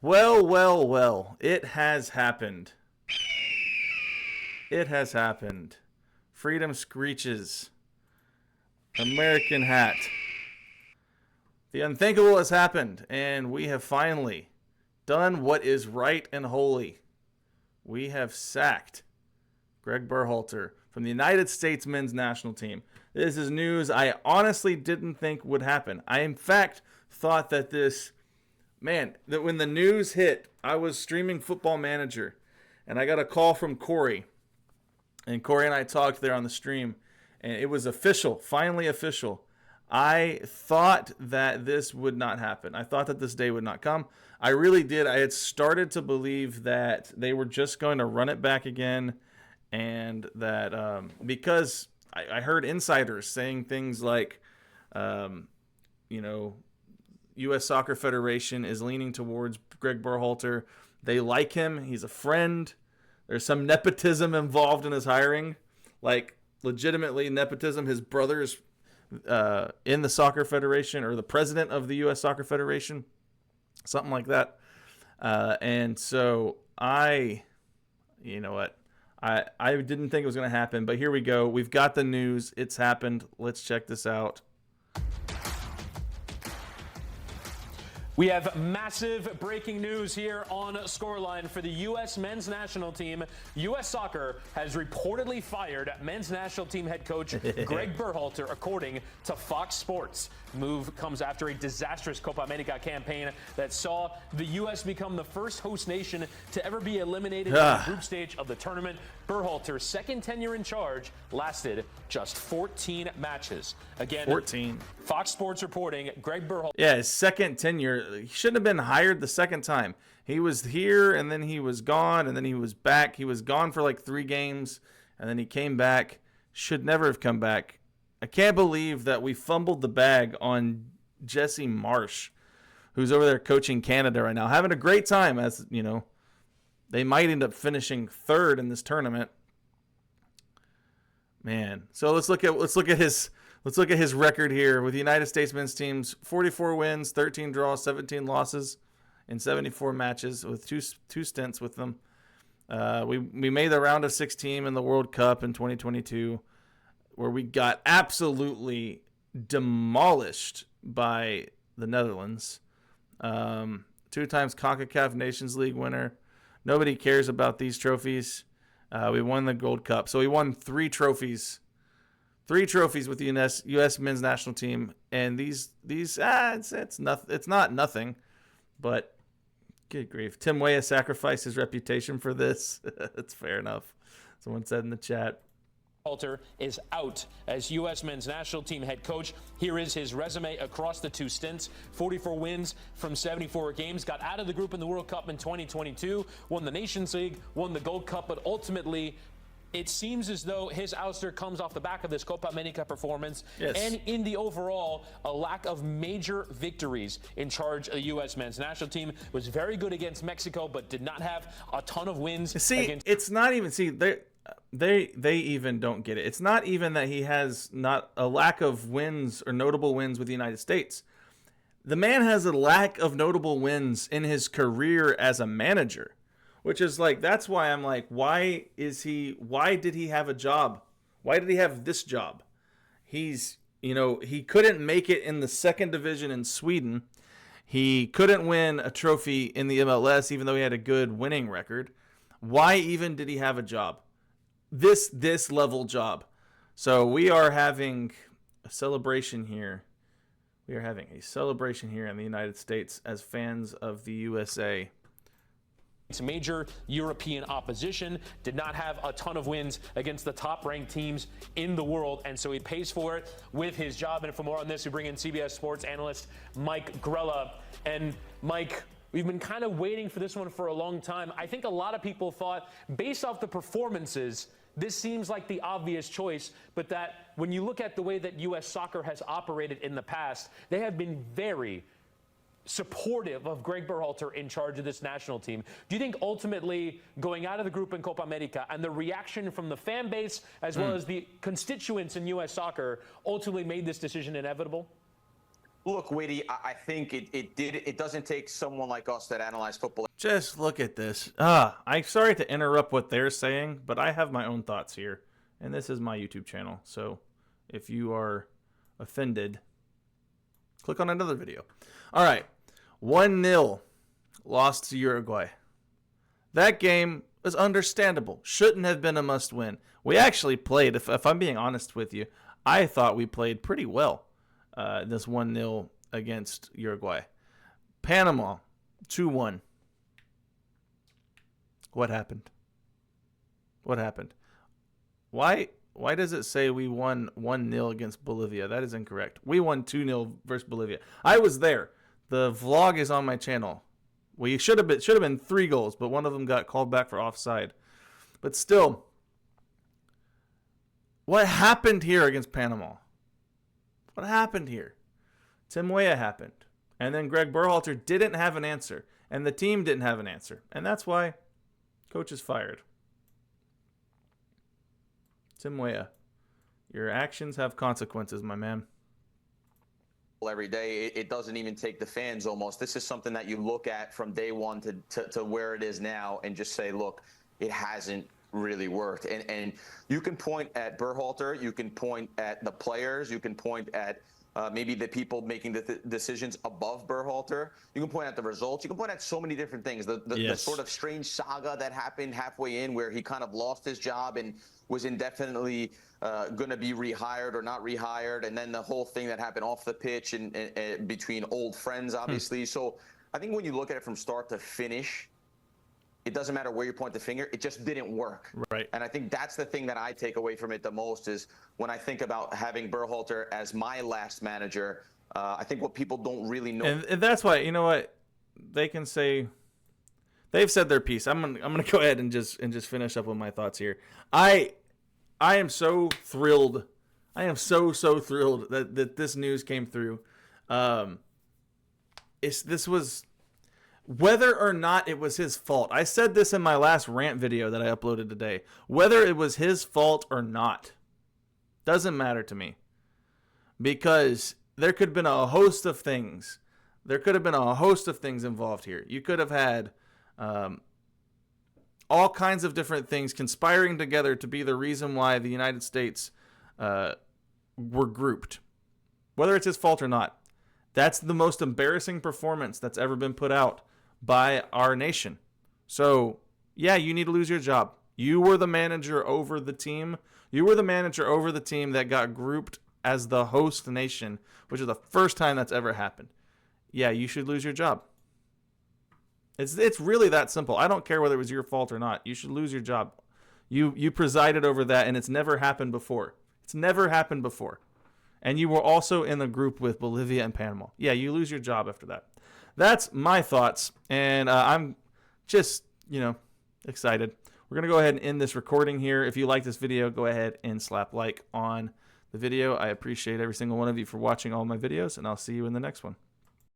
Well, well, well. It has happened. It has happened. Freedom screeches. American hat. The unthinkable has happened, and we have finally done what is right and holy. We have sacked Greg Berhalter from the United States men's national team. This is news I honestly didn't think would happen. I, in fact, thought that that when the news hit, I was streaming Football Manager, and I got a call from Corey. And Corey and I talked there on the stream, and it was official, finally official. I thought that this would not happen. I thought that this day would not come. I really did. I had started to believe that they were just going to run it back again, and that because I heard insiders saying things like, U.S. Soccer Federation is leaning towards Greg Berhalter. They like him. He's a friend. There's some nepotism involved in his hiring, like legitimately nepotism. His brother's in the Soccer Federation or the president of the U.S. Soccer Federation, something like that. And so you know what? I didn't think it was going to happen, but here we go. We've got the news. It's happened. Let's check this out. We have massive breaking news here on Scoreline for the U.S. men's national team. U.S. Soccer has reportedly fired men's national team head coach Greg Berhalter, according to Fox Sports. Move comes after a disastrous Copa America campaign that saw the U.S. become the first host nation to ever be eliminated in the group stage of the tournament. Berhalter's second tenure in charge lasted just 14 matches. Again, 14. Fox Sports reporting Greg Berhalter. Yeah, his second tenure. He shouldn't have been hired the second time. He was here, and then he was gone, and then he was back. He was gone for like 3 games, and then he came back. Should never have come back. I can't believe that we fumbled the bag on Jesse Marsh, who's over there coaching Canada right now, having a great time. As you know, they might end up finishing 3rd in this tournament. Man, so let's look at his record here with the United States men's teams: 44 wins, 13 draws, 17 losses in 74 matches with two stints with them. We made the round of 16 in the World Cup in 2022, where we got absolutely demolished by the Netherlands. 2 times CONCACAF Nations League winner. Nobody cares about these trophies. We won the Gold Cup, so we won 3 trophies. 3 trophies with the U.S. men's national team, and it's not nothing, but good grief. Tim Weah sacrificed his reputation for this. That's fair enough. Someone said in the chat. Berhalter is out as U.S. men's national team head coach. Here is his resume across the 2 stints: 44 wins from 74 games, got out of the group in the World Cup in 2022, won the Nations League, won the Gold Cup, but ultimately it seems as though his ouster comes off the back of this Copa America performance, yes, and in the overall, a lack of major victories in charge of the U.S. men's national team. Was very good against Mexico, but did not have a ton of wins. It's not even, they even don't get it. It's not even that he has not a lack of wins or notable wins with the United States. The man has a lack of notable wins in his career as a manager. Which is that's why I'm like, why did he have a job? Why did he have this job? He couldn't make it in the 2nd division in Sweden. He couldn't win a trophy in the MLS, even though he had a good winning record. Why even did he have a job? This level job. So we are having a celebration here. We are having a celebration here in the United States as fans of the USA. It's major European opposition, did not have a ton of wins against the top-ranked teams in the world, and so he pays for it with his job. And for more on this, we bring in CBS Sports analyst Mike Grella. And Mike, we've been kind of waiting for this one for a long time. I think a lot of people thought, based off the performances, this seems like the obvious choice, but that when you look at the way that U.S. soccer has operated in the past, they have been very supportive of Greg Berhalter in charge of this national team. Do you think ultimately going out of the group in Copa America and the reaction from the fan base as well as the constituents in U.S. soccer ultimately made this decision inevitable? Look, Witty, I think it doesn't take someone like us that analyze football. Just look at this. I'm sorry to interrupt what they're saying, but I have my own thoughts here. And this is my YouTube channel. So if you are offended, click on another video. All right. 1-0 lost to Uruguay. That game was understandable. Shouldn't have been a must win. We actually played, if I'm being honest with you, I thought we played pretty well this 1-0 against Uruguay. Panama, 2-1. What happened? What happened? Why does it say we won 1-0 against Bolivia? That is incorrect. We won 2-0 versus Bolivia. I was there. The vlog is on my channel. We should have been 3 goals, but one of them got called back for offside. But still, what happened here against Panama? What happened here? Tim Weah happened. And then Greg Berhalter didn't have an answer. And the team didn't have an answer. And that's why coach is fired. Tim Weah, your actions have consequences, my man. Every day, it doesn't even take the fans almost. This is something that you look at from day one to where it is now and just say, look, it hasn't really worked. And you can point at Berhalter, you can point at the players, you can point at maybe the people making the decisions above Berhalter. You can point at the results. You can point at so many different things. The sort of strange saga that happened halfway in where he kind of lost his job and was indefinitely going to be rehired or not rehired. And then the whole thing that happened off the pitch and between old friends, obviously. So I think when you look at it from start to finish, it doesn't matter where you point the finger. It just didn't work. Right. And I think that's the thing that I take away from it the most is when I think about having Berhalter as my last manager, I think what people don't really know. And that's why, you know what, they can say, they've said their piece. I'm gonna go ahead and just finish up with my thoughts here. I am so thrilled. I am so thrilled that this news came through. This was, whether or not it was his fault. I said this in my last rant video that I uploaded today. Whether it was his fault or not doesn't matter to me, because there could have been a host of things. There could have been a host of things involved here. You could have had all kinds of different things conspiring together to be the reason why the United States were grouped. Whether it's his fault or not, that's the most embarrassing performance that's ever been put out by our nation. So, yeah, you need to lose your job. You were the manager over the team. You were the manager over the team that got grouped as the host nation, which is the first time that's ever happened. Yeah, you should lose your job. It's really that simple. I don't care whether it was your fault or not. You should lose your job. You presided over that, and it's never happened before. It's never happened before. And you were also in the group with Bolivia and Panama. Yeah, you lose your job after that. That's my thoughts, and I'm just, excited. We're going to go ahead and end this recording here. If you like this video, go ahead and slap like on the video. I appreciate every single one of you for watching all my videos, and I'll see you in the next one.